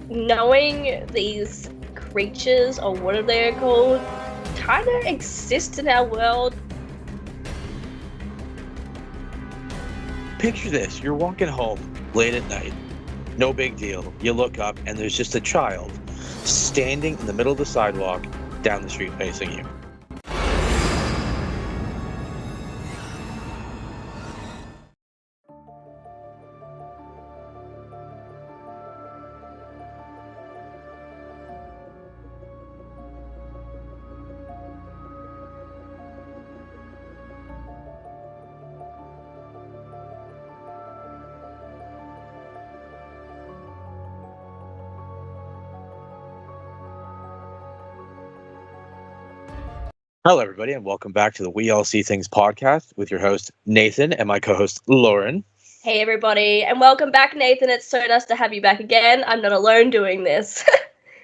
knowing these creatures, or what are they called, kind of exist in our world. Picture this, you're walking home late at night. No big deal. You look up and there's just a child standing in the middle of the sidewalk down the street facing you. Hello, everybody, and welcome back to the We All See Things podcast with your host, Nathan, and my co-host, Lauren. Hey everybody, and welcome back, Nathan. It's so nice to have you back again. I'm not alone doing this.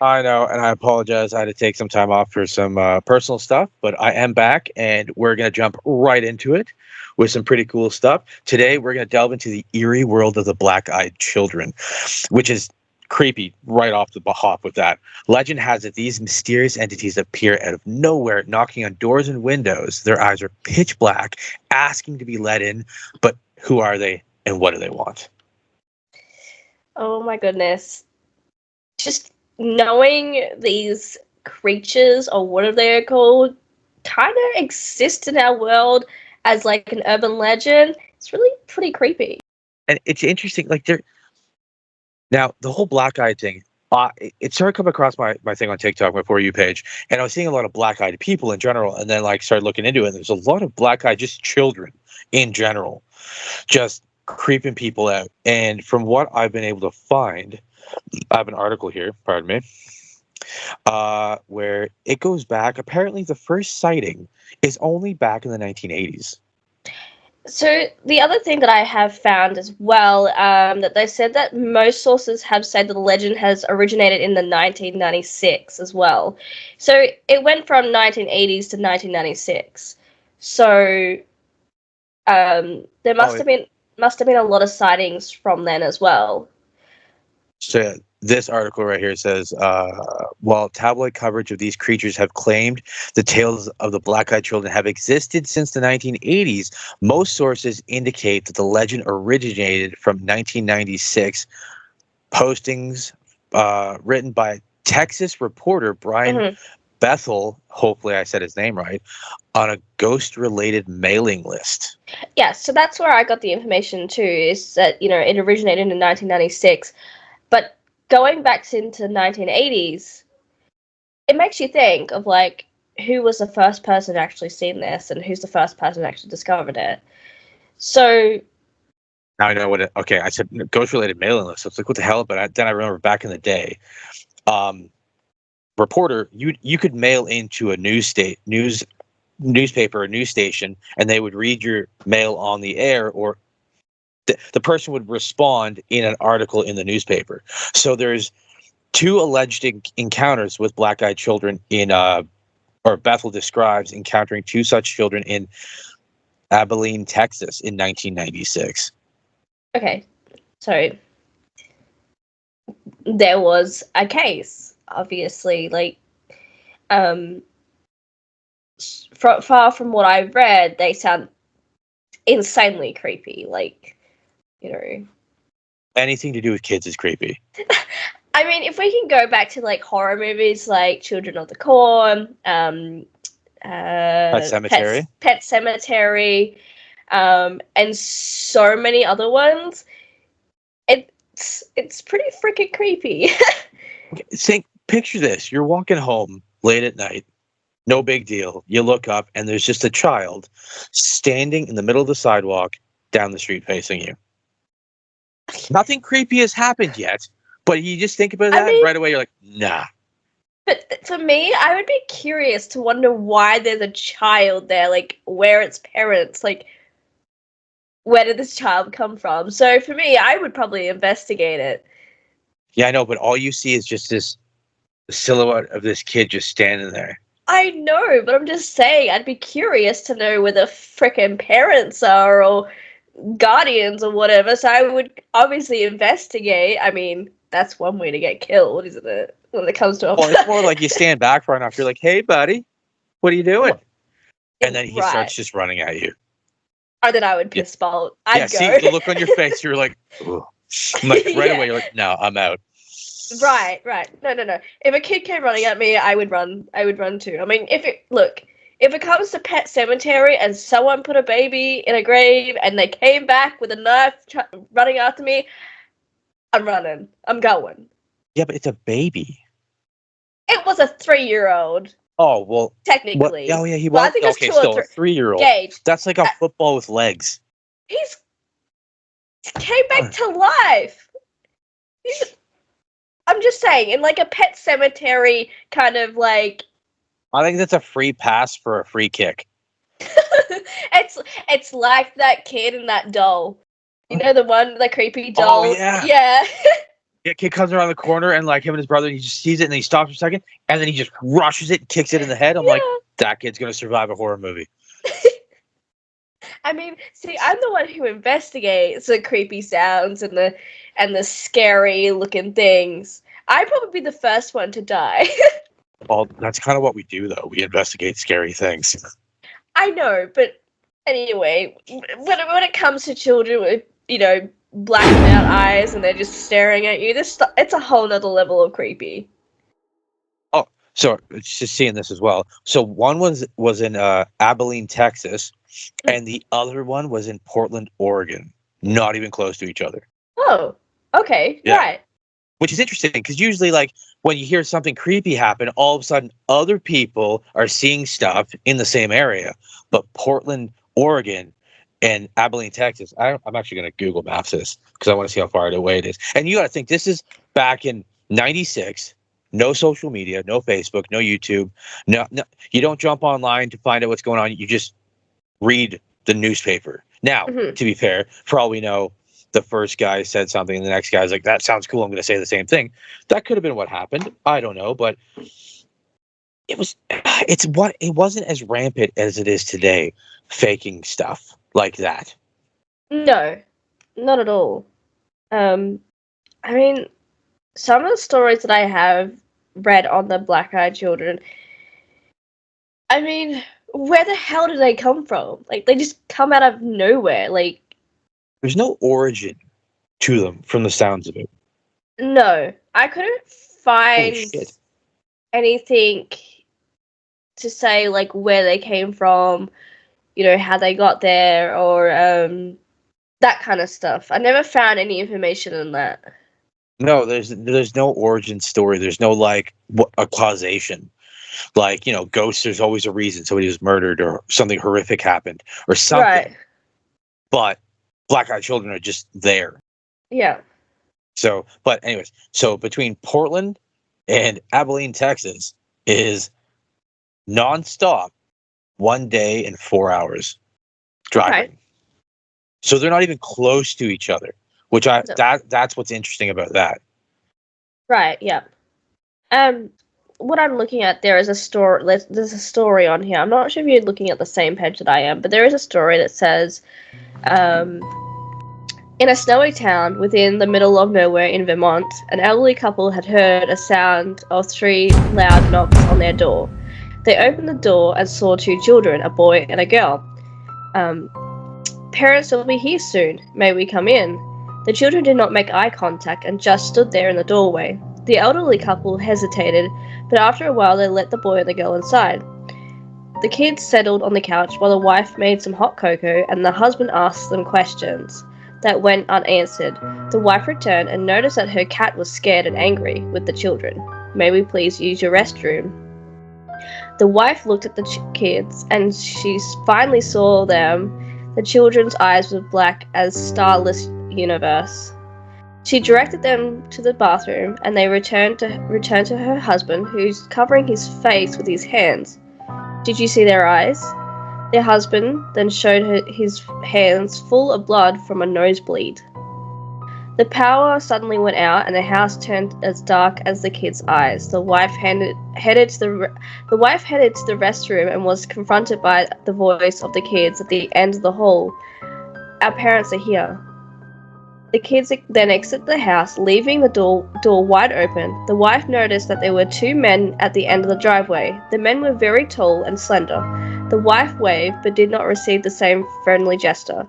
I know, and I apologize. I had to take some time off for some personal stuff, but I am back, and we're going to jump right into it with some pretty cool stuff. Today, we're going to delve into the eerie world of the black-eyed children, which is creepy right off the hop with that. Legend has it these mysterious entities appear out of nowhere, knocking on doors and windows. Their eyes are pitch black, asking to be let in, but who are they and what do they want? Oh my goodness. Just knowing these creatures, or what are they called, kind of exist in our world as like an urban legend, it's really pretty creepy. And it's interesting, like now the whole black-eyed thing, it started coming across my thing on TikTok, my For You page, and I was seeing a lot of black-eyed people in general, and then like started looking into it, and there's a lot of black-eyed just children in general, just creeping people out. And from what I've been able to find, I have an article here, pardon me, where it goes back. Apparently, the first sighting is only back in the 1980s. So the other thing that I have found as well, that they said that most sources have said that the legend has originated in the 1996 as well. So it went from 1980s to 1996. So there must have been a lot of sightings from then as well. So this article right here says, while tabloid coverage of these creatures have claimed the tales of the black-eyed children have existed since the 1980s, most sources indicate that the legend originated from 1996 postings written by Texas reporter Brian Bethel, hopefully I said his name right, on a ghost-related mailing list. Yeah, so that's where I got the information too, is that, it originated in 1996. But going back into the 1980s, it makes you think of, like, who was the first person actually seen this and who's the first person actually discovered it. So... Now I know what it... Okay, I said ghost-related mailing list. I was like, what the hell? But then I remember back in the day, reporter, you could mail into a newspaper or news station, and they would read your mail on the air, or the person would respond in an article in the newspaper. So there's two alleged encounters with black-eyed children or Bethel describes encountering two such children in Abilene, Texas in 1996. Okay, so there was a case, obviously, like, far from what I've read, they sound insanely creepy, like, Anything to do with kids is creepy. I mean, if we can go back to, like, horror movies like Children of the Corn, Pet Sematary, Pet Sematary, and so many other ones, it's pretty freaking creepy. Picture this: you're walking home late at night. No big deal. You look up and there's just a child standing in the middle of the sidewalk down the street facing you. Nothing creepy has happened yet, but you just think about that and right away you're like, nah. But for me, I would be curious to wonder why there's a child there, like, where its parents, like, where did this child come from? So for me, I would probably investigate it. Yeah, I know, but all you see is just this silhouette of this kid just standing there. I know, but I'm just saying, I'd be curious to know where the frickin' parents are, or guardians or whatever, so I would obviously investigate. I mean, that's one way to get killed, isn't it? When it comes to a... Well, it's more like you stand back far enough. You're like, hey, buddy, what are you doing? And then he starts just running at you. Or then I would piss bolt. Yeah, I'd go. see the look on your face. You're like, ugh. Like right away. You're like, no, I'm out. Right. No. If a kid came running at me, I would run. I would run too. I mean, if it comes to Pet Cemetery and someone put a baby in a grave and they came back with a knife running after me, I'm running. I'm going. Yeah, but it's a baby. It was a 3-year-old. Oh, well. Technically. What? Oh, yeah, he was. Well, I think okay, it's 2 still or 3. A 3-year-old. Gage. That's like a football with legs. He's came back to life. I'm just saying, in like a Pet Cemetery kind of like... I think that's a free pass for a free kick. It's like that kid and that doll. You know the creepy doll? Oh, yeah. Yeah. Yeah, kid comes around the corner and like him and his brother, he just sees it and then he stops for a second and then he just rushes it and kicks it in the head. I'm like, that kid's gonna survive a horror movie. I mean, see, I'm the one who investigates the creepy sounds and the scary looking things. I'd probably be the first one to die. Well, that's kind of what we do though. We investigate scary things. I know, but anyway, when it comes to children with, blacked out eyes and they're just staring at you, it's a whole nother level of creepy. Oh, so just seeing this as well. So one was in Abilene, Texas, and the other one was in Portland, Oregon. Not even close to each other. Oh, okay, yeah. Right. Which is interesting because usually, like when you hear something creepy happen, all of a sudden other people are seeing stuff in the same area. But Portland, Oregon, and Abilene, Texas. I'm actually going to Google Maps this because I want to see how far away it is. And you got to think this is back in '96. No social media, no Facebook, no YouTube. No, you don't jump online to find out what's going on. You just read the newspaper. Now, to be fair, for all we know, the first guy said something, and the next guy's like, "That sounds cool. I'm going to say the same thing." That could have been what happened. I don't know, but it wasn't as rampant as it is today, faking stuff like that. No, not at all. I mean, some of the stories that I have read on the black-eyed children, I mean, where the hell do they come from? Like, they just come out of nowhere. Like, there's no origin to them from the sounds of it. No, I couldn't find anything to say, like, where they came from, how they got there, or that kind of stuff. I never found any information on that. No, there's no origin story. There's no, like, a causation. Like, ghosts, there's always a reason somebody was murdered or something horrific happened or something. Right. But black-eyed children are just there. Yeah. So, but anyways, so between Portland and Abilene, Texas is nonstop 1 day and 4 hours driving. Okay. So they're not even close to each other, which that's what's interesting about that. Right. Yeah. What I'm looking at there is a story. There's a story on here. I'm not sure if you're looking at the same page that I am, but there is a story that says, in a snowy town within the middle of nowhere in Vermont, an elderly couple had heard a sound of 3 loud knocks on their door. They opened the door and saw 2 children, a boy and a girl. Parents will be here soon. May we come in? The children did not make eye contact and just stood there in the doorway. The elderly couple hesitated, but after a while they let the boy and the girl inside. The kids settled on the couch while the wife made some hot cocoa and the husband asked them questions that went unanswered. The wife returned and noticed that her cat was scared and angry with the children. May we please use your restroom? The wife looked at the kids and she finally saw them. The children's eyes were black as starless universe. She directed them to the bathroom and they returned to her husband, who's covering his face with his hands. Did you see their eyes? Their husband then showed her his hands full of blood from a nosebleed. The power suddenly went out and the house turned as dark as the kids' eyes. The wife headed to the restroom and was confronted by the voice of the kids at the end of the hall. Our parents are here. The kids then exit the house, leaving the door wide open. The wife noticed that there were two men at the end of the driveway. The men were very tall and slender. The wife waved, but did not receive the same friendly gesture.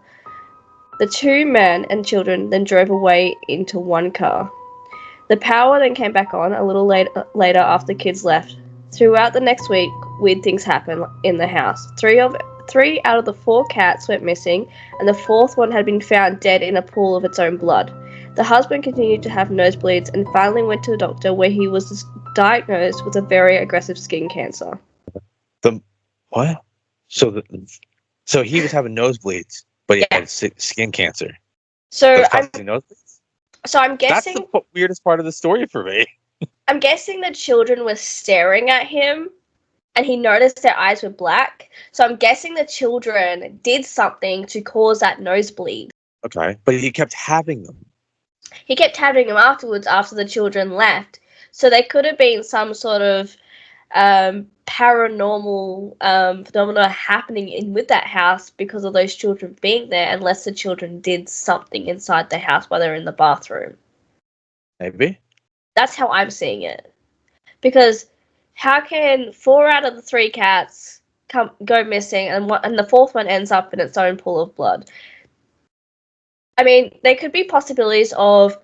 The two men and children then drove away into one car. The power then came back on a little later after the kids left. Throughout the next week, weird things happened in the house. Three out of the 4 cats went missing, and the 4th one had been found dead in a pool of its own blood. The husband continued to have nosebleeds and finally went to the doctor, where he was diagnosed with a very aggressive skin cancer. What? So he was having nosebleeds, but he had skin cancer. So I'm guessing that's the weirdest part of the story for me. I'm guessing the children were staring at him, and he noticed their eyes were black. So I'm guessing the children did something to cause that nosebleed. Okay, but he kept having them. He kept having them afterwards after the children left. So they could have been some sort of paranormal phenomena happening with that house because of those children being there, unless the children did something inside the house while they're in the bathroom. Maybe. That's how I'm seeing it. Because how can 4 out of the 3 cats go missing and the 4th one ends up in its own pool of blood? I mean, there could be possibilities of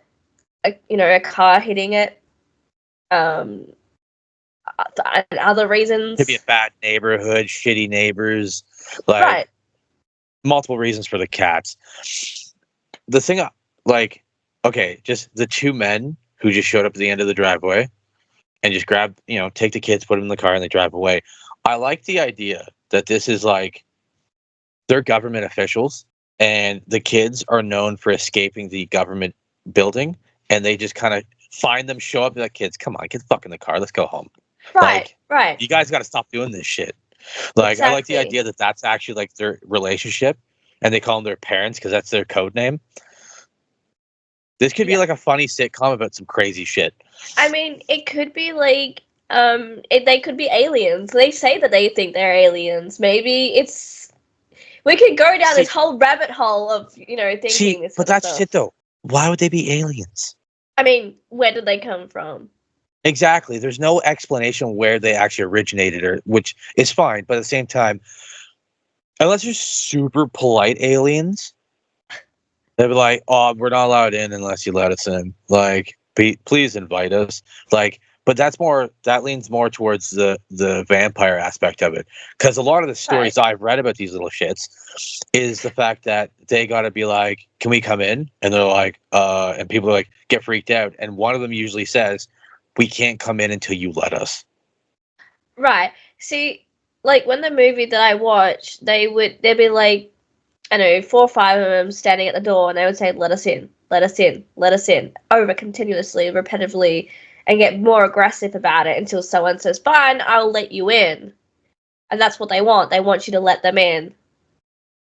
a car hitting it, and other reasons. Could be a bad neighborhood, shitty neighbors, like multiple reasons for the cats. The thing, just the 2 men who just showed up at the end of the driveway and just grab, take the kids, put them in the car, and they drive away. I like the idea that this is like they're government officials, and the kids are known for escaping the government building, and they just kind of find them, show up, and like, kids, come on, get the fuck in the car, let's go home. Right. You guys got to stop doing this shit. Exactly. I like the idea that that's actually like their relationship, and they call them their parents because that's their code name. This could be like a funny sitcom about some crazy shit. I mean, it could be like, they could be aliens. They say that they think they're aliens. Maybe we could go down this whole rabbit hole of, thinking this. But that's shit though. Why would they be aliens? I mean, where did they come from? Exactly. There's no explanation where they actually originated, which is fine. But at the same time, unless you're super polite aliens, they'd be like, "Oh, we're not allowed in unless you let us in. Like, please invite us." Like, but that leans more towards the vampire aspect of it, because a lot of the stories I've read about these little shits is the fact that they got to be like, "Can we come in?" And they're like, and people are like, get freaked out, and one of them usually says, "We can't come in until you let us." Right. See, like when the movie that I watched, they'd be like, I know, 4 or 5 of them standing at the door, and they would say, "Let us in, let us in, let us in," over continuously, repetitively, and get more aggressive about it until someone says, "Fine, I'll let you in." And that's what they want. They want you to let them in.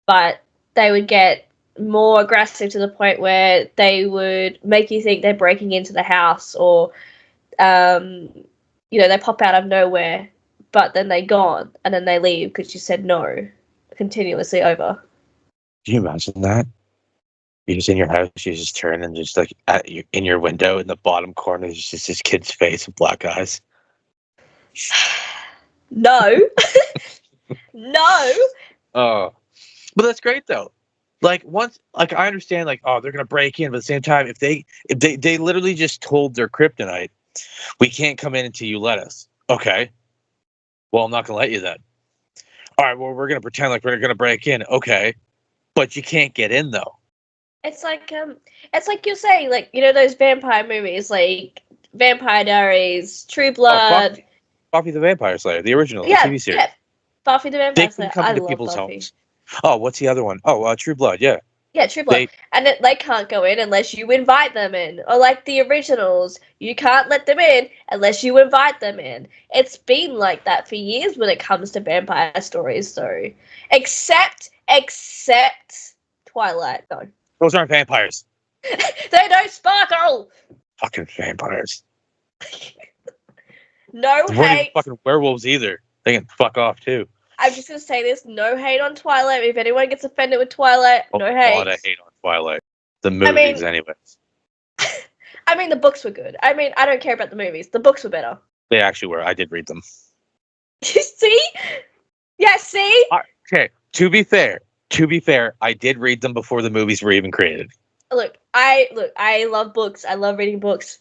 But they would get more aggressive to the point where they would make you think they're breaking into the house, or, they pop out of nowhere, but then they're gone, and then they leave because you said no, continuously over. Can you imagine that? You're just in your house, you just turn and just like in your window in the bottom corner is just this kid's face with black eyes. No. No. Oh, but that's great though. Like once, like I understand, like they're gonna break in, but at the same time, if they literally just told their kryptonite, "We can't come in until you let us." Okay, well I'm not gonna let you then. All right, well we're gonna pretend like we're gonna break in. Okay, but you can't get in though. It's like you're saying, like, those vampire movies, like Vampire Diaries, True Blood, Buffy the Vampire Slayer, the original, the TV series. Yeah. Buffy the Vampire Slayer. They can come into people's homes. Oh, what's the other one? Oh, True Blood, yeah. Yeah, True Blood. And they can't go in unless you invite them in. Or like the originals, you can't let them in unless you invite them in. It's been like that for years when it comes to vampire stories, though. Except Twilight, no. Those aren't vampires. They don't sparkle! Fucking vampires. No hate. They weren't even fucking werewolves either. They can fuck off too. I'm just going to say this, no hate on Twilight. If anyone gets offended with Twilight, no hate. A lot of hate on Twilight. The movies, anyways. I mean, the books were good. I mean, I don't care about the movies. The books were better. They actually were. I did read them. See? Yeah, see? Okay, to be fair, I did read them before the movies were even created. Look, I love books. I love reading books.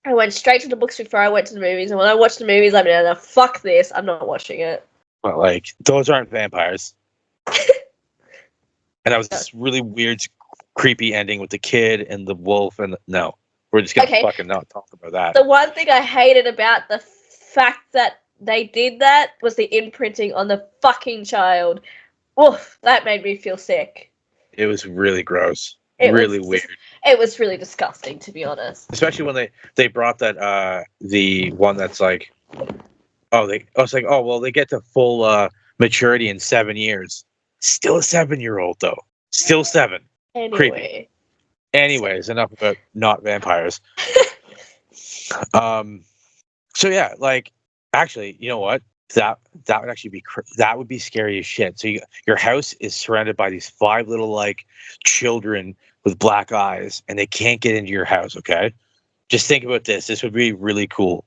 I went straight to the books before I went to the movies, and when I watched the movies, I'm like, no, fuck this. I'm not watching it. But, like, those aren't vampires. And that was this really weird, creepy ending with the kid and the wolf, and no. We're just gonna fucking not talk about that. The one thing I hated about the fact that they did that was the imprinting on the fucking child. Oof, that made me feel sick. It was really gross. Really weird. It was really disgusting, to be honest. Especially when they brought that the one that's like, they get to full maturity in 7 years. Still a 7-year-old though. Still 7. Anyway. Creepy. Anyways, enough about not vampires. So yeah, like, actually, you know what? That would actually be that would be scary as shit. So your house is surrounded by these 5 little like children with black eyes, and they can't get into your house. Okay, just think about this. This would be really cool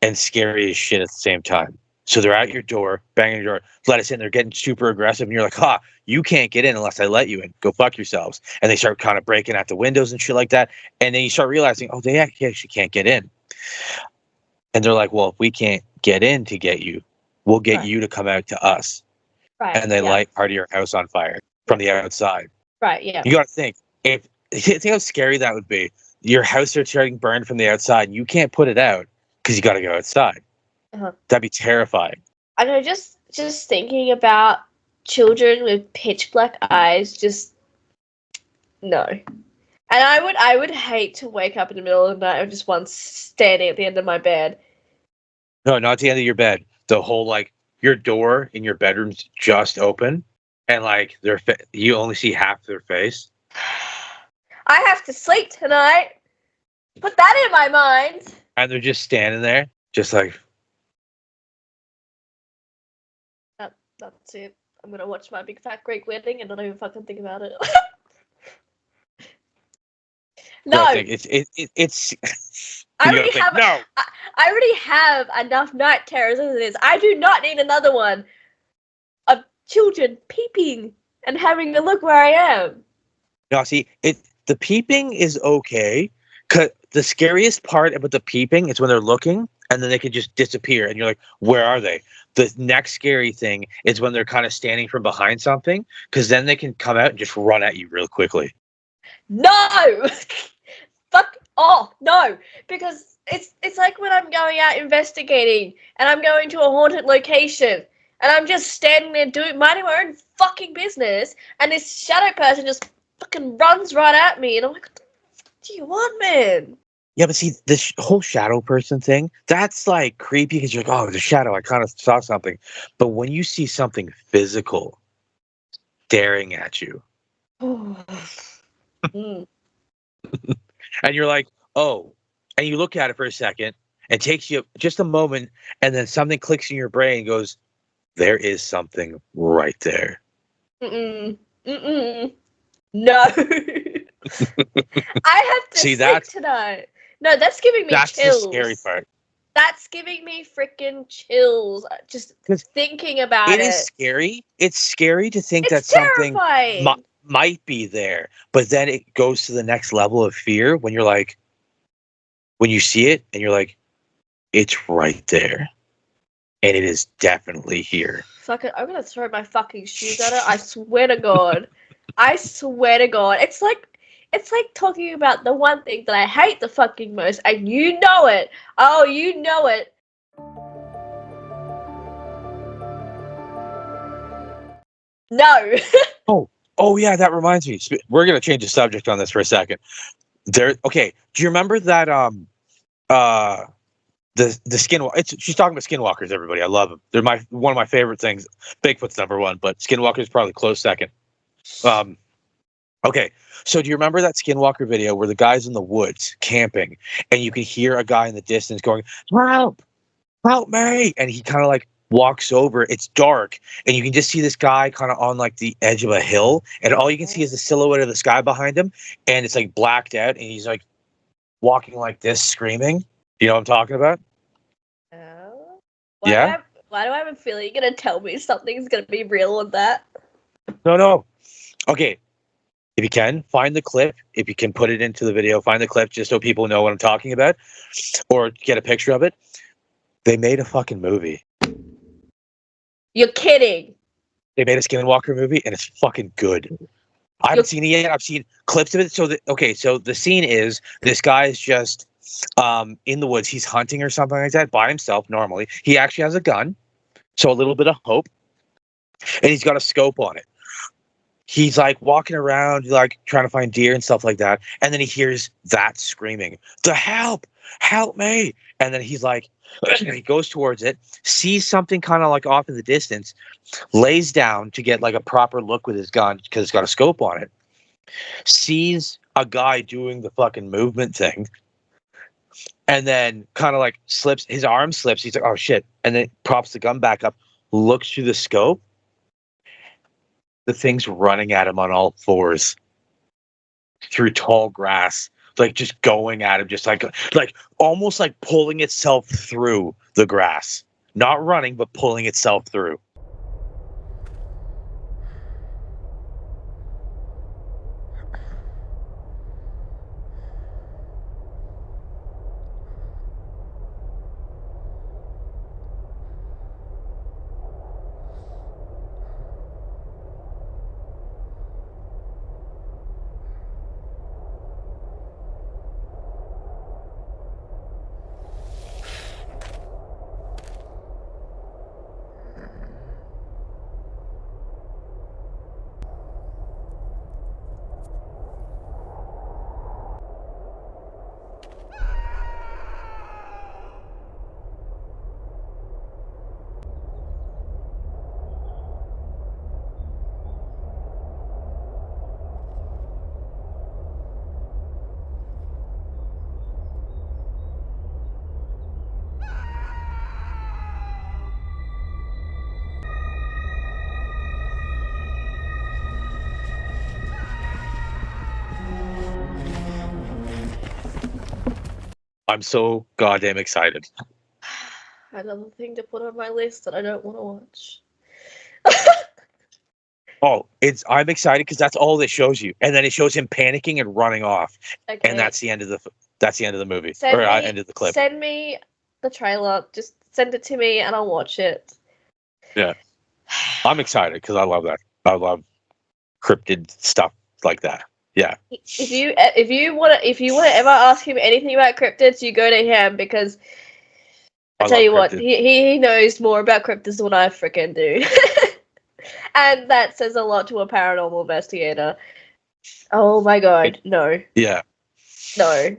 and scary as shit at the same time. So they're at your door, banging your door, let us in. They're getting super aggressive, and you're like, "Ha, you can't get in unless I let you in. Go fuck yourselves." And they start kind of breaking out the windows and shit like that. And then you start realizing, oh, they actually can't get in. And they're like, "Well, if we can't get in to get you, we'll get you to come out to us." Right. And they light part of your house on fire from the outside. Right. Yeah. You got to think how scary that would be. Your house starts getting burned from the outside. You can't put it out because you got to go outside. Uh-huh. That'd be terrifying. I know. Just thinking about children with pitch black eyes, just no. And I would hate to wake up in the middle of the night with just one standing at the end of my bed. No, not the end of your bed. The whole, like, your door in your bedroom's just open, and like you only see half their face. I have to sleep tonight. Put that in my mind. And they're just standing there, just like. That's it. I'm gonna watch my big fat Greek wedding and not even fucking think about it. No, it's. I already have enough night terrors as it is. I do not need another one of children peeping and having to look where I am. No, see, the peeping is okay. Cause the scariest part about the peeping is when they're looking and then they can just disappear, and you're like, "Where are they?" The next scary thing is when they're kind of standing from behind something, because then they can come out and just run at you real quickly. No, fuck off, no, because it's like when I'm going out investigating and I'm going to a haunted location and I'm just standing there minding my own fucking business, and this shadow person just fucking runs right at me, and I'm like, "What the fuck do you want, man?" Yeah, but see, this whole shadow person thing, that's like creepy because you're like, "Oh, the shadow, I kind of saw something." But when you see something physical staring at you, and you're like, "Oh," and you look at it for a second, it takes you just a moment, and then something clicks in your brain and goes, "There is something right there." No. I have to sleep tonight. No, that's giving me chills. That's the scary part. That's giving me freaking chills. Just thinking about it. It is scary. It's scary to think that something might be there, but then it goes to the next level of fear when you're like, when you see it and you're like, it's right there. And it is definitely here. Fuck it, I'm gonna throw my fucking shoes at it. I swear to God. I swear to God. It's like talking about the one thing that I hate the fucking most, and you know it. Oh, you know it. No. Oh yeah, that reminds me. We're gonna change the subject on this for a second. Okay. Do you remember that the Skinwalker? She's talking about Skinwalkers. Everybody, I love them. They're one of my favorite things. Bigfoot's number 1, but Skinwalker is probably close second. Okay, so do you remember that Skinwalker video where the guy's in the woods camping, and you can hear a guy in the distance going, "Help! Help me!" And he kind of like walks over. It's dark, and you can just see this guy kind of on like the edge of a hill, and all you can see is the silhouette of the sky behind him, and it's like blacked out, and he's like walking like this, screaming. You know what I'm talking about? Why Yeah. why do I have a feeling you're gonna tell me something's gonna be real on that? No. Okay. If you can, find the clip. If you can put it into the video, find the clip just so people know what I'm talking about, or get a picture of it. They made a fucking movie. You're kidding. They made a Skinwalker movie, and it's fucking good. I haven't seen it yet. I've seen clips of it. So the scene is this guy is just in the woods. He's hunting or something like that by himself. Normally, he actually has a gun, so a little bit of hope, and he's got a scope on it. He's like walking around, like trying to find deer and stuff like that, and then he hears that screaming, "The help! Help me!" And then he's like, he goes towards it, sees something kind of like off in the distance, lays down to get like a proper look with his gun because it's got a scope on it, sees a guy doing the fucking movement thing, and then kind of like slips, his arm slips. He's like, oh shit. And then props the gun back up, looks through the scope. The thing's running at him on all fours through tall grass, like just going at him, just like almost like pulling itself through the grass. Not running, but pulling itself through. I'm so goddamn excited. Another thing to put on my list that I don't want to watch. Oh, I'm excited because that's all it shows you, and then it shows him panicking and running off, Okay. and that's the end of the movie end of the clip. Send me the trailer. Just send it to me, and I'll watch it. Yeah, I'm excited because I love that. I love cryptid stuff like that. Yeah. If you want to ever ask him anything about cryptids, you go to him because I tell you what, he knows more about cryptids than what I freaking do. And that says a lot to a paranormal investigator. Oh my god, no. Yeah. No.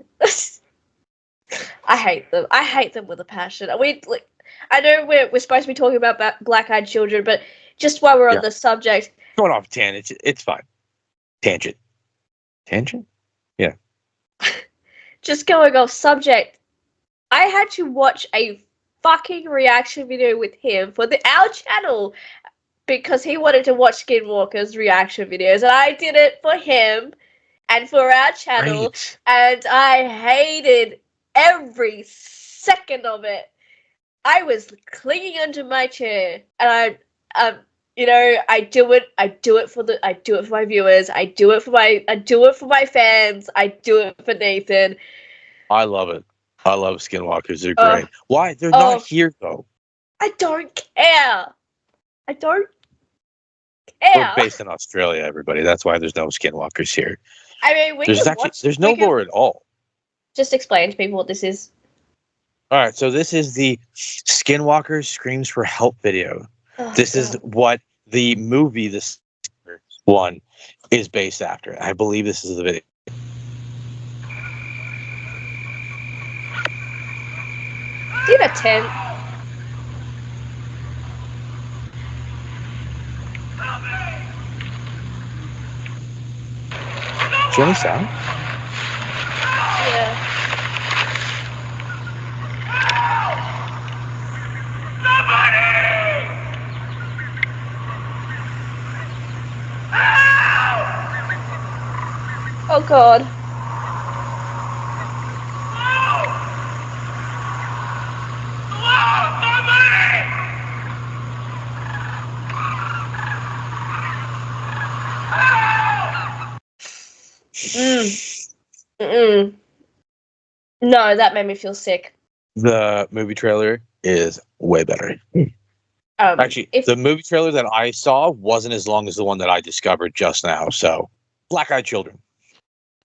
I hate them. I hate them with a passion. I know we're supposed to be talking about black-eyed children, but just while we're on the subject, going off tangent, it's fine. Tangent. Yeah. Just going off subject, I had to watch a fucking reaction video with him for our channel because he wanted to watch Skinwalker's reaction videos, and I did it for him and for our channel, and I hated every second of it. I was clinging onto my chair, and I do it for my viewers, I do it for my fans, I do it for Nathan. I love it. I love Skinwalkers. They're great. Why? They're not here though. I don't care. We're based in Australia, everybody. That's why there's no Skinwalkers here. I mean, there's no lore at all. Just explain to people what this is. All right, so this is the Skinwalker Screams for Help video. This is what the movie, this one, is based after. I believe this is the video. Do you have a tent? Do you hear any sound? Yeah. Somebody! Oh god. Mm. No, that made me feel sick. The movie trailer is way better. Actually, If the movie trailer that I saw wasn't as long as the one that I discovered just now. So, Black Eyed Children.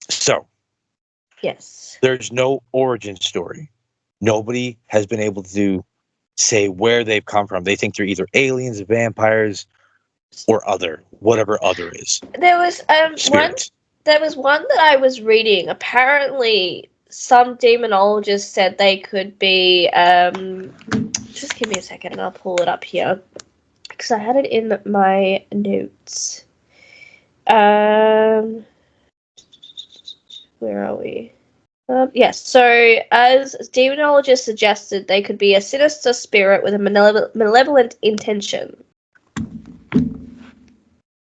So, yes, there's no origin story. Nobody has been able to say where they've come from. They think they're either aliens, vampires, or other, whatever other is. there was one. Spirits. There was one that I was reading. Apparently, some demonologists said they could be. Just give me a second, and I'll pull it up here because I had it in my notes. Where are we? Yes, so as demonologists suggested, they could be a sinister spirit with a malevolent intention.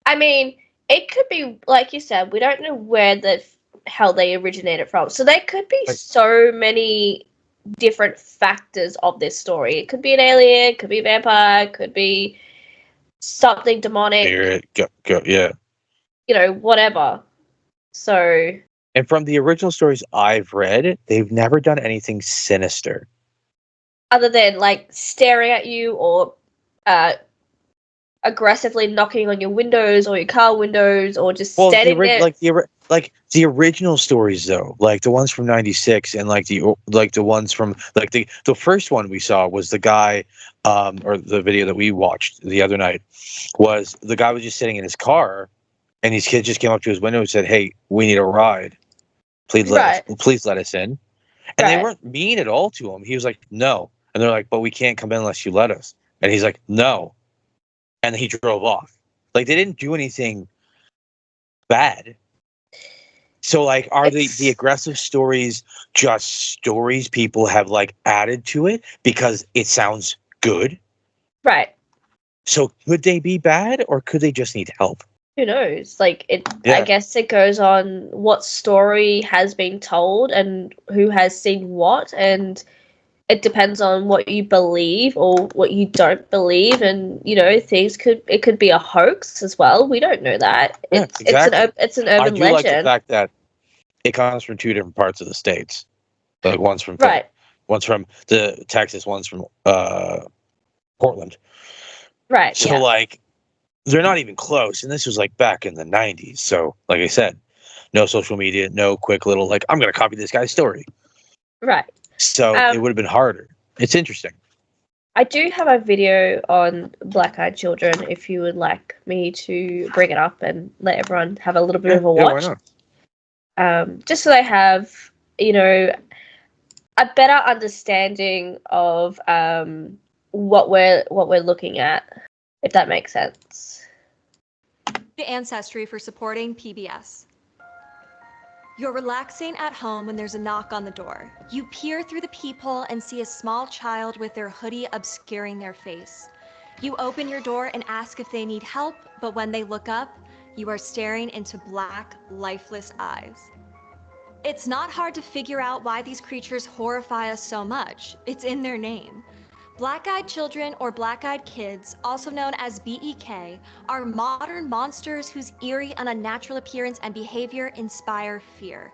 I mean, it could be, like you said, we don't know where the hell they originated from. So there could be so many different factors of this story. It could be an alien, it could be a vampire, it could be something demonic. Spirit, yeah. You know, whatever. So. And from the original stories I've read, they've never done anything sinister. Other than, like, staring at you or aggressively knocking on your windows or your car windows or just standing there. Like the original stories though, like the ones from '96 and like the ones from like the first one we saw was the guy, or the video that we watched the other night was the guy was just sitting in his car, and these kids just came up to his window and said, "Hey, we need a ride. Please let us in." And they weren't mean at all to him. He was like, "No," and they're like, "But we can't come in unless you let us." And he's like, "No," and he drove off. Like they didn't do anything bad. So like are the aggressive stories just stories people have like added to it because it sounds good? Right. So could they be bad or could they just need help? Who knows? Like Yeah. I guess it goes on what story has been told and who has seen what, and it depends on what you believe or what you don't believe, and you know it could be a hoax as well. We don't know that. Yeah, exactly. It's an urban I do legend. like the fact that it comes from two different parts of the states. Like one's from one's from the Texas, one's from Portland. Right. So like they're not even close, and this was like back in the '90s. So like I said, no social media, no quick little like I'm gonna copy this guy's story. Right. So it would have been harder. It's interesting. I do have a video on Black Eyed Children if you would like me to bring it up and let everyone have a little bit of a watch. Yeah, why not? Just so they have, you know, a better understanding of what we're looking at, if that makes sense. Ancestry for supporting PBS. You're relaxing at home when there's a knock on the door. You peer through the peephole and see a small child with their hoodie obscuring their face. You open your door and ask if they need help, but when they look up, you are staring into black, lifeless eyes. It's not hard to figure out why these creatures horrify us so much. It's in their name. Black-eyed children or black-eyed kids, also known as BEK, are modern monsters whose eerie and unnatural appearance and behavior inspire fear.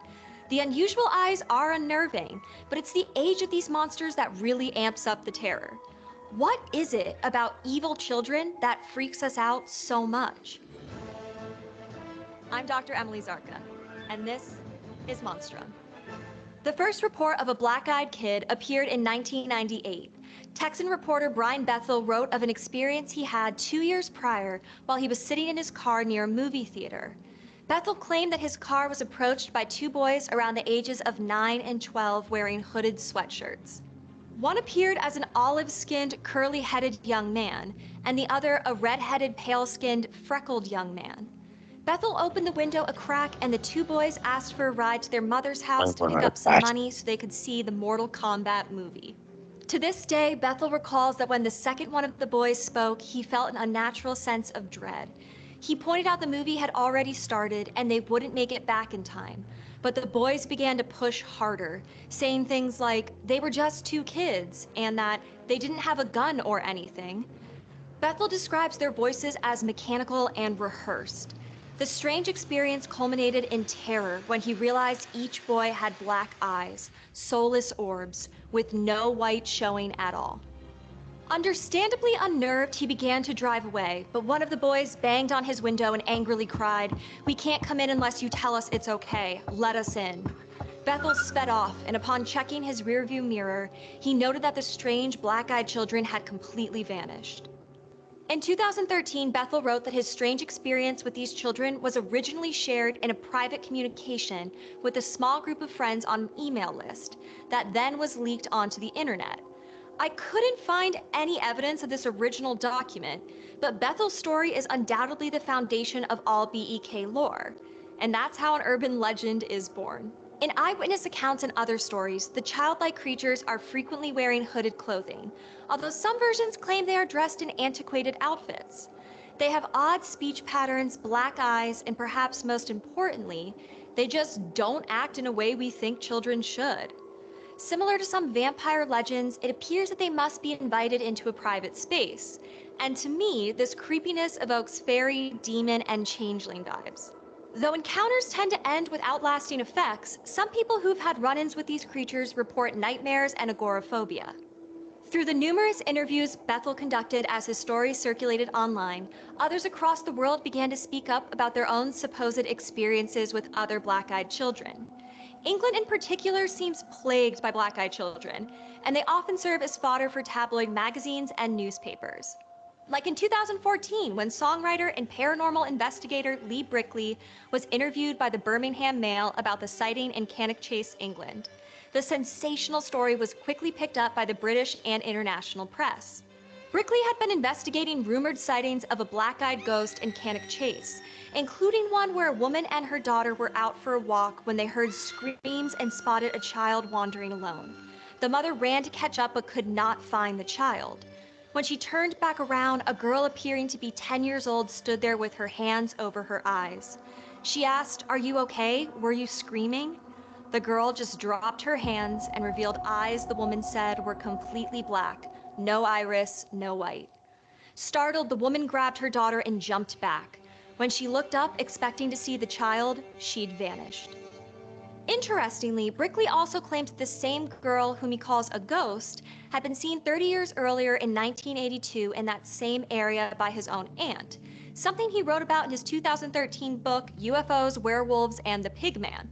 The unusual eyes are unnerving, but it's the age of these monsters that really amps up the terror. What is it about evil children that freaks us out so much? I'm Dr. Emily Zarka, and this is Monstrum. The first report of a black-eyed kid appeared in 1998. Texan reporter Brian Bethel wrote of an experience he had 2 years prior while he was sitting in his car near a movie theater. Bethel claimed that his car was approached by two boys around the ages of 9 and 12 wearing hooded sweatshirts. One appeared as an olive-skinned, curly-headed young man, and the other a red-headed, pale-skinned, freckled young man. Bethel opened the window a crack, and the two boys asked for a ride to their mother's house to pick up some money so they could see the Mortal Kombat movie. To this day, Bethel recalls that when the second one of the boys spoke, he felt an unnatural sense of dread. He pointed out the movie had already started and they wouldn't make it back in time. But the boys began to push harder, saying things like they were just two kids and that they didn't have a gun or anything. Bethel describes their voices as mechanical and rehearsed. The strange experience culminated in terror when he realized each boy had black eyes, soulless orbs, with no white showing at all. Understandably unnerved, he began to drive away, but one of the boys banged on his window and angrily cried, "We can't come in unless you tell us it's okay. Let us in." Bethel sped off, and upon checking his rearview mirror, he noted that the strange black-eyed children had completely vanished. In 2013, Bethel wrote that his strange experience with these children was originally shared in a private communication with a small group of friends on an email list that then was leaked onto the internet. I couldn't find any evidence of this original document, but Bethel's story is undoubtedly the foundation of all BEK lore, and that's how an urban legend is born. In eyewitness accounts and other stories, the childlike creatures are frequently wearing hooded clothing, although some versions claim they are dressed in antiquated outfits. They have odd speech patterns, black eyes, and perhaps most importantly, they just don't act in a way we think children should. Similar to some vampire legends, it appears that they must be invited into a private space. And to me, this creepiness evokes fairy, demon, and changeling vibes. Though encounters tend to end without lasting effects, some people who've had run-ins with these creatures report nightmares and agoraphobia. Through the numerous interviews Bethel conducted as his story circulated online, others across the world began to speak up about their own supposed experiences with other black-eyed children. England in particular seems plagued by black-eyed children, and they often serve as fodder for tabloid magazines and newspapers. Like in 2014, when songwriter and paranormal investigator Lee Brickley was interviewed by the Birmingham Mail about the sighting in Cannock Chase, England. The sensational story was quickly picked up by the British and international press. Brickley had been investigating rumored sightings of a black-eyed ghost in Cannock Chase, including one where a woman and her daughter were out for a walk when they heard screams and spotted a child wandering alone. The mother ran to catch up but could not find the child. When she turned back around, a girl appearing to be 10 years old stood there with her hands over her eyes. She asked, "Are you okay? Were you screaming?" The girl just dropped her hands and revealed eyes the woman said were completely black, no iris, no white. Startled, the woman grabbed her daughter and jumped back. When she looked up, expecting to see the child, she'd vanished. Interestingly, Brickley also claimed the same girl, whom he calls a ghost, had been seen 30 years earlier in 1982 in that same area by his own aunt, something he wrote about in his 2013 book, UFOs, Werewolves, and the Pigman.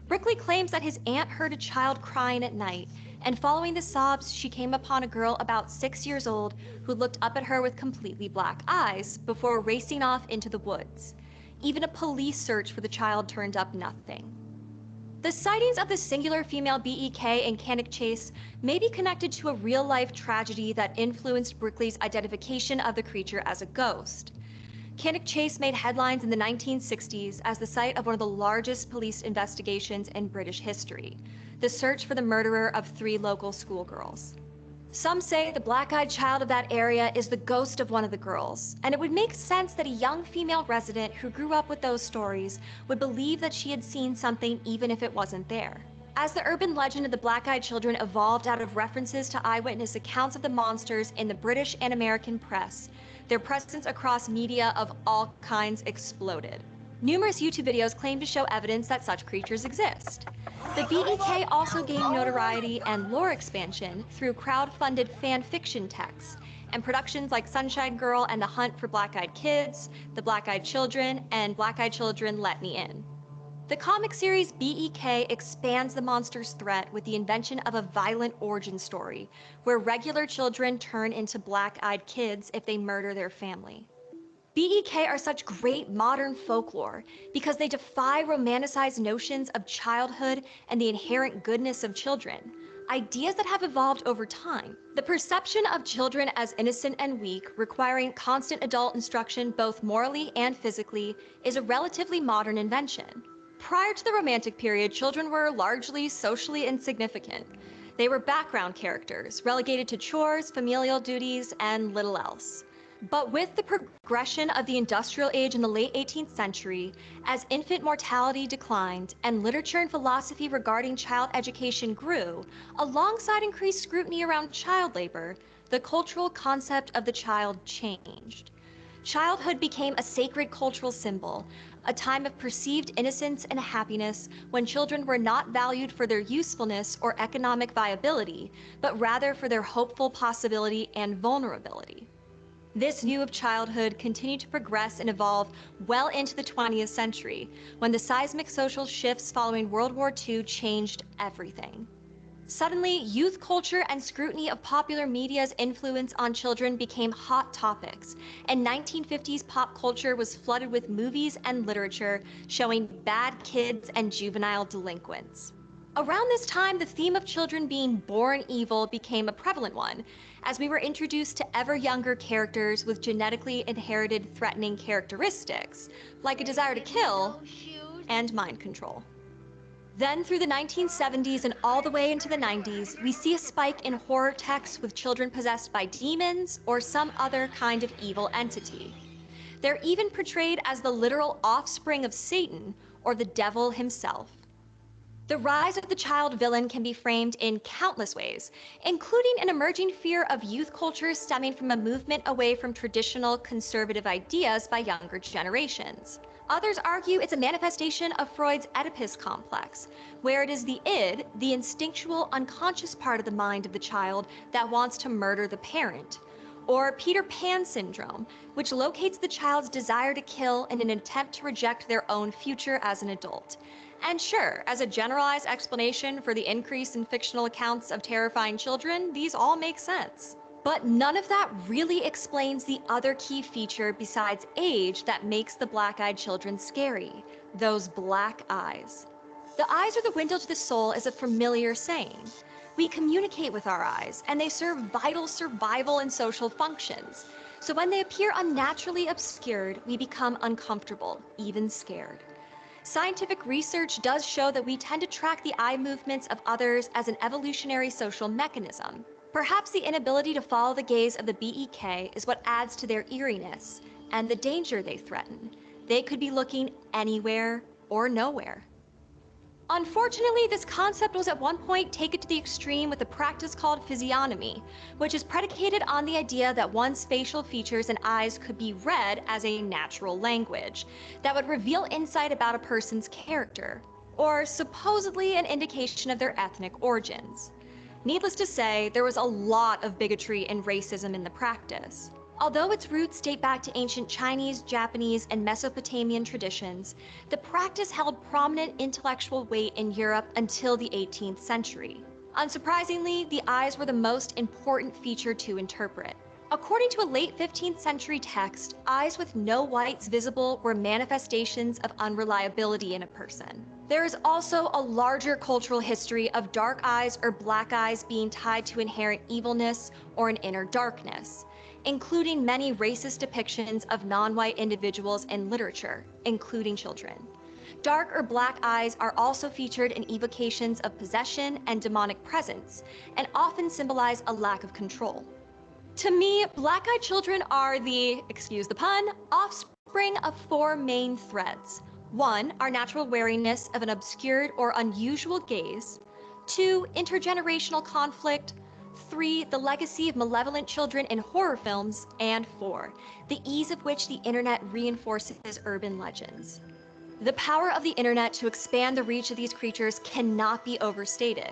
Brickley claims that his aunt heard a child crying at night, and following the sobs, she came upon a girl about 6 years old who looked up at her with completely black eyes before racing off into the woods. Even a police search for the child turned up nothing. The sightings of the singular female BEK in Cannock Chase may be connected to a real-life tragedy that influenced Brickley's identification of the creature as a ghost. Cannock Chase made headlines in the 1960s as the site of one of the largest police investigations in British history, the search for the murderer of 3 local schoolgirls. Some say the black-eyed child of that area is the ghost of one of the girls, and it would make sense that a young female resident who grew up with those stories would believe that she had seen something even if it wasn't there. As the urban legend of the black-eyed children evolved out of references to eyewitness accounts of the monsters in the British and American press, their presence across media of all kinds exploded. Numerous YouTube videos claim to show evidence that such creatures exist. The BEK also gained notoriety and lore expansion through crowd-funded fan fiction texts and productions like Sunshine Girl and The Hunt for Black-Eyed Kids, The Black-Eyed Children, and Black-Eyed Children Let Me In. The comic series BEK expands the monster's threat with the invention of a violent origin story, where regular children turn into black-eyed kids if they murder their family. BEK are such great modern folklore because they defy romanticized notions of childhood and the inherent goodness of children, ideas that have evolved over time. The perception of children as innocent and weak, requiring constant adult instruction both morally and physically, is a relatively modern invention. Prior to the Romantic period, children were largely socially insignificant. They were background characters, relegated to chores, familial duties, and little else. But with the progression of the industrial age in the late 18th century, as infant mortality declined and literature and philosophy regarding child education grew, alongside increased scrutiny around child labor, the cultural concept of the child changed. Childhood became a sacred cultural symbol, a time of perceived innocence and happiness when children were not valued for their usefulness or economic viability, but rather for their hopeful possibility and vulnerability. This view of childhood continued to progress and evolve well into the 20th century, when the seismic social shifts following World War II changed everything. Suddenly, youth culture and scrutiny of popular media's influence on children became hot topics, and 1950s pop culture was flooded with movies and literature showing bad kids and juvenile delinquents. Around this time, the theme of children being born evil became a prevalent one, as we were introduced to ever younger characters with genetically inherited threatening characteristics, like a desire to kill and mind control. Then through the 1970s and all the way into the 90s, we see a spike in horror texts with children possessed by demons or some other kind of evil entity. They're even portrayed as the literal offspring of Satan or the devil himself. The rise of the child villain can be framed in countless ways, including an emerging fear of youth culture stemming from a movement away from traditional conservative ideas by younger generations. Others argue it's a manifestation of Freud's Oedipus complex, where it is the id, the instinctual, unconscious part of the mind of the child, that wants to murder the parent. Or Peter Pan syndrome, which locates the child's desire to kill in an attempt to reject their own future as an adult. And sure, as a generalized explanation for the increase in fictional accounts of terrifying children, these all make sense. But none of that really explains the other key feature besides age that makes the black-eyed children scary: those black eyes. The eyes are the window to the soul is a familiar saying. We communicate with our eyes, and they serve vital survival and social functions. So when they appear unnaturally obscured, we become uncomfortable, even scared. Scientific research does show that we tend to track the eye movements of others as an evolutionary social mechanism. Perhaps the inability to follow the gaze of the BEK is what adds to their eeriness and the danger they threaten. They could be looking anywhere or nowhere. Unfortunately, this concept was at one point taken to the extreme with a practice called physiognomy, which is predicated on the idea that one's facial features and eyes could be read as a natural language that would reveal insight about a person's character, or supposedly an indication of their ethnic origins. Needless to say, there was a lot of bigotry and racism in the practice. Although its roots date back to ancient Chinese, Japanese, and Mesopotamian traditions, the practice held prominent intellectual weight in Europe until the 18th century. Unsurprisingly, the eyes were the most important feature to interpret. According to a late 15th century text, eyes with no whites visible were manifestations of unreliability in a person. There is also a larger cultural history of dark eyes or black eyes being tied to inherent evilness or an inner darkness, including many racist depictions of non-white individuals in literature, including children. Dark or black eyes are also featured in evocations of possession and demonic presence, and often symbolize a lack of control. To me, black-eyed children are the, excuse the pun, offspring of four main threads. 1, our natural wariness of an obscured or unusual gaze. 2, intergenerational conflict. 3, the legacy of malevolent children in horror films. And 4, the ease of which the internet reinforces urban legends. The power of the internet to expand the reach of these creatures cannot be overstated.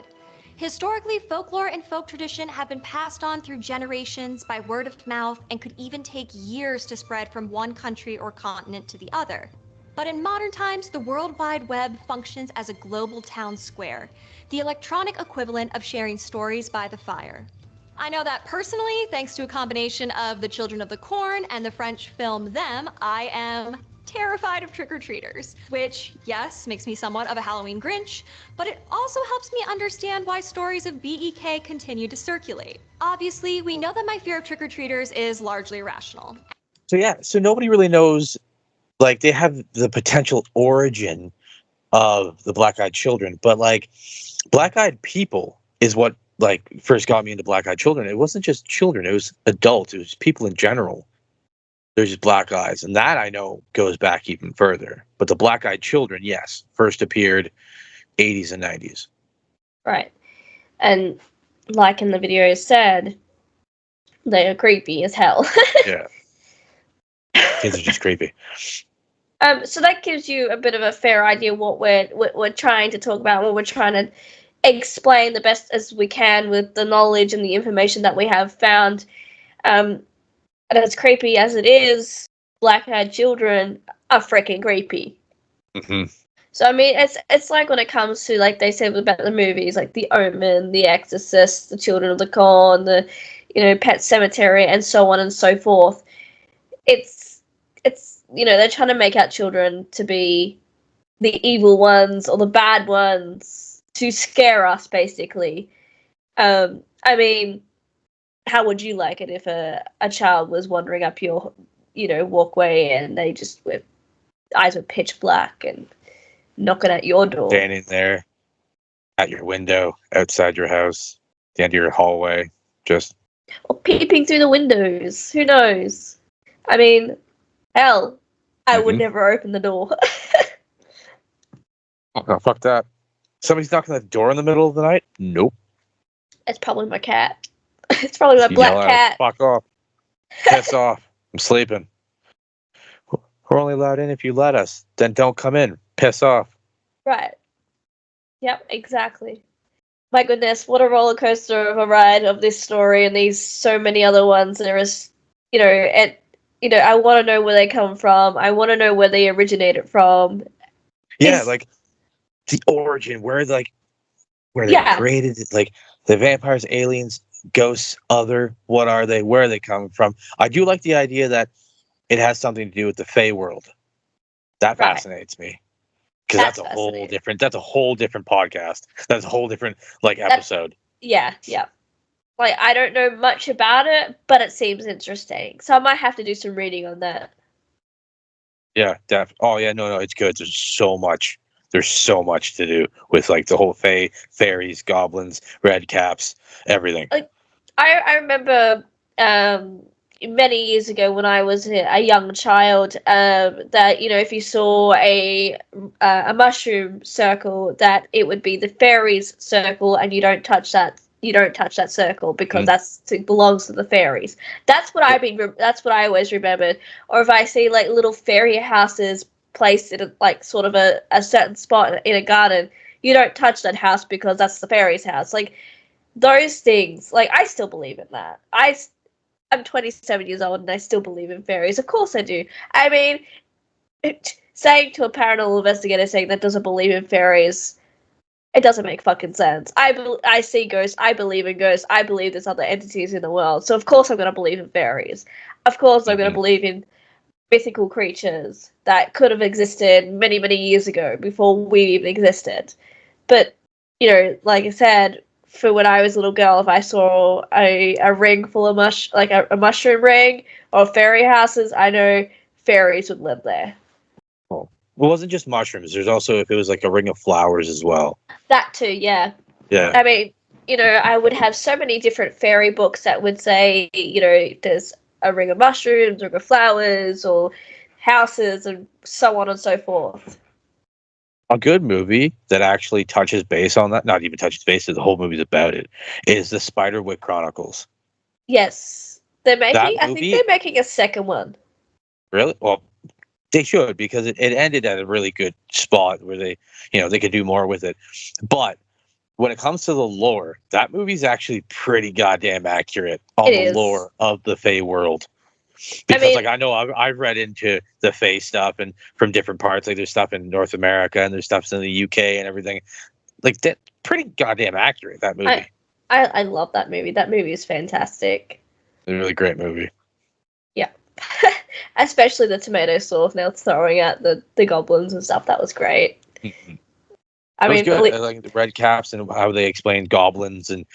Historically, folklore and folk tradition have been passed on through generations by word of mouth and could even take years to spread from one country or continent to the other. But in modern times, the World Wide Web functions as a global town square, the electronic equivalent of sharing stories by the fire. I know that personally, thanks to a combination of The Children of the Corn and the French film Them, I am terrified of trick-or-treaters, which, yes, makes me somewhat of a Halloween Grinch, but it also helps me understand why stories of BEK continue to circulate. Obviously, we know that my fear of trick-or-treaters is largely irrational. So nobody really knows, like, they have the potential origin of the black-eyed children, but like black-eyed people is what like first got me into black-eyed children. It wasn't just children, it was adults, it was people in general. There's just black eyes, and that I know goes back even further. But the black-eyed children, yes, first appeared 80s and 90s. Right. And like in the video said, they are creepy as hell. Yeah. Kids are just creepy. So that gives you a bit of a fair idea what we're trying to talk about, what we're trying to explain the best as we can with the knowledge and the information that we have found. And as creepy as it is, black-eyed children are freaking creepy. Mm-hmm. So I mean, it's like when it comes to, like they said about the movies, like The Omen, The Exorcist, The Children of the Corn, the Pet Cemetery, and so on and so forth. It's they're trying to make out children to be the evil ones or the bad ones to scare us, basically. I mean, how would you like it if a child was wandering up your walkway and they just were eyes were pitch black and knocking at your door, Standing there at your window, outside your house, the end of your hallway, just or peeping through the windows? Who knows? I mean, hell, I would never open the door. oh, fuck that. Somebody's knocking at the door in the middle of the night? Nope. It's probably my cat. It's probably my black cat. Fuck off. Piss off. I'm sleeping. We're only allowed in if you let us. Then don't come in. Piss off. Right. Yep, exactly. My goodness, what a roller coaster of a ride of this story and these so many other ones. There is, I want to know where they come from. I want to know where they originated from. Yeah, like the origin, where they created it, like the vampires, aliens, ghosts, what are they? Where are they coming from? I do like the idea that it has something to do with the Fey world. That fascinates me. Because that's a whole different podcast. That's a whole different episode. Yeah. Like, I don't know much about it, but it seems interesting. So I might have to do some reading on that. Yeah, oh yeah, no, it's good. There's so much to do with like the whole fairies, goblins, red caps, everything. Like, I remember many years ago when I was a young child, that if you saw a mushroom circle, that it would be the fairies circle, and you don't touch that. You don't touch that circle because it belongs to the fairies. That's what That's what I always remembered. Or if I see like little fairy houses placed in like sort of a certain spot in a garden, you don't touch that house because that's the fairy's house. Like those things. Like I still believe in that. I'm 27 years old and I still believe in fairies. Of course I do. I mean, saying to a paranormal investigator saying that doesn't believe in fairies, it doesn't make fucking sense. I see ghosts. I believe in ghosts. I believe there's other entities in the world. So of course I'm going to believe in fairies. Of course I'm going to believe in mythical creatures that could have existed many, many years ago before we even existed. But, like I said, for when I was a little girl, if I saw a ring full of a mushroom ring or fairy houses, I know fairies would live there. Oh. It wasn't just mushrooms. There's also, if it was like a ring of flowers as well. That too, yeah. Yeah. I mean, I would have so many different fairy books that would say, there's a ring of mushrooms, a ring of flowers, or houses, and so on and so forth. A good movie that actually touches base on that, not even touches base, the whole movie's about it, is the Spiderwick Chronicles. Yes. I think they're making a second one. Really? Well, they should, because it ended at a really good spot where they could do more with it. But when it comes to the lore, that movie's actually pretty goddamn accurate on the lore of the Fey world. Because I know I've read into the Fey stuff and from different parts. Like there's stuff in North America and there's stuff in the UK and everything. Like that, pretty goddamn accurate. That movie. I love that movie. That movie is fantastic. It's a really great movie. Yeah, especially the tomato sauce. Now throwing at the goblins and stuff. That was great. Mm-hmm. I mean, good. I like the red caps and how they explained goblins and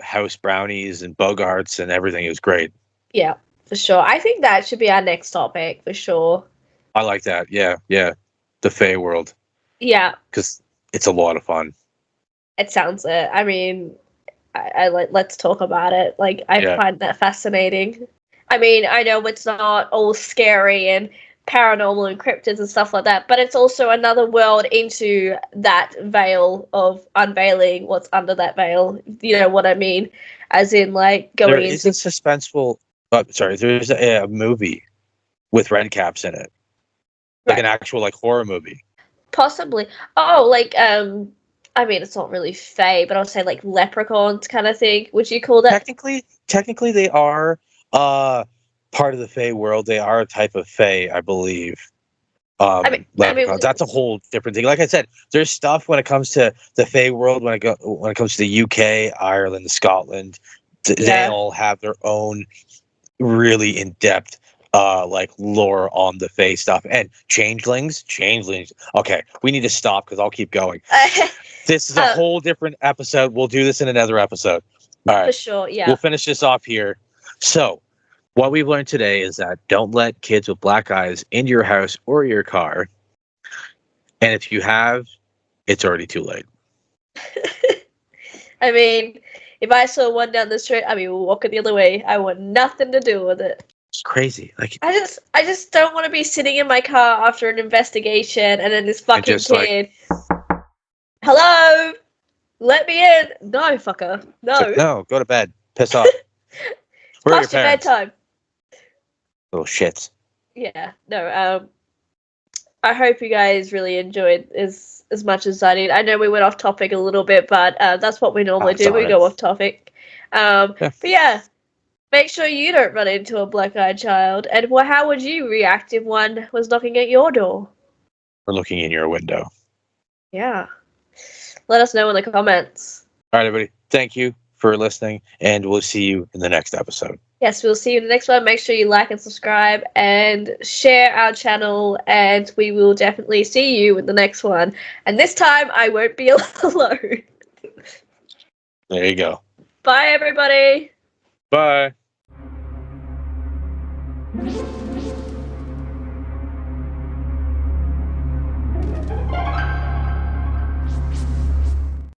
house brownies and bogarts and everything. It was great. Yeah. For sure. I think that should be our next topic, for sure. I like that. Yeah. The Fey world. Yeah. Because it's a lot of fun. It sounds it. I mean, I let's talk about it. Like, I find that fascinating. I mean, I know it's not all scary and paranormal and cryptids and stuff like that, but it's also another world into that veil of unveiling what's under that veil. You know what I mean? As in, like, There going is a into suspenseful. Sorry, there's a movie with red caps in it, like right, an actual like horror movie. possibly. Oh, like I mean, it's not really fae, but I'll say like leprechauns kind of thing. Would you call that? Technically, they are part of the Fae world. They are a type of Fae, I believe. I mean, Leprechauns. That's a whole different thing. Like I said, there's stuff when it comes to the Fae world. When it comes to the UK, Ireland, Scotland, they yeah. all have their own really in depth like lore on the Fae stuff. And changelings. Okay, we need to stop because I'll keep going. This is a whole different episode. We'll do this in another episode. All right. For sure, yeah. We'll finish this off here. So, what we've learned today is that don't let kids with black eyes into your house or your car. And if you have, it's already too late. I mean, if I saw one down the street, I'd be walking the other way. I want nothing to do with it. It's crazy. Like I just don't want to be sitting in my car after an investigation and then this fucking kid. Hello, let me in. No, fucker. No. No, go to bed. Piss off. Where are your Past your parents? bedtime. Little shits. Yeah. No. I hope you guys really enjoyed as much as I did. I know we went off topic a little bit, but that's what we normally do. We go off topic. But yeah, make sure you don't run into a black-eyed child. And how would you react if one was knocking at your door? Or looking in your window. Yeah. Let us know in the comments. All right, everybody. Thank you for listening, and we'll see you in the next episode. Yes, we'll see you in the next one. Make sure you like and subscribe and share our channel, and we will definitely see you in the next one. And this time, I won't be alone. There you go. Bye, everybody. Bye.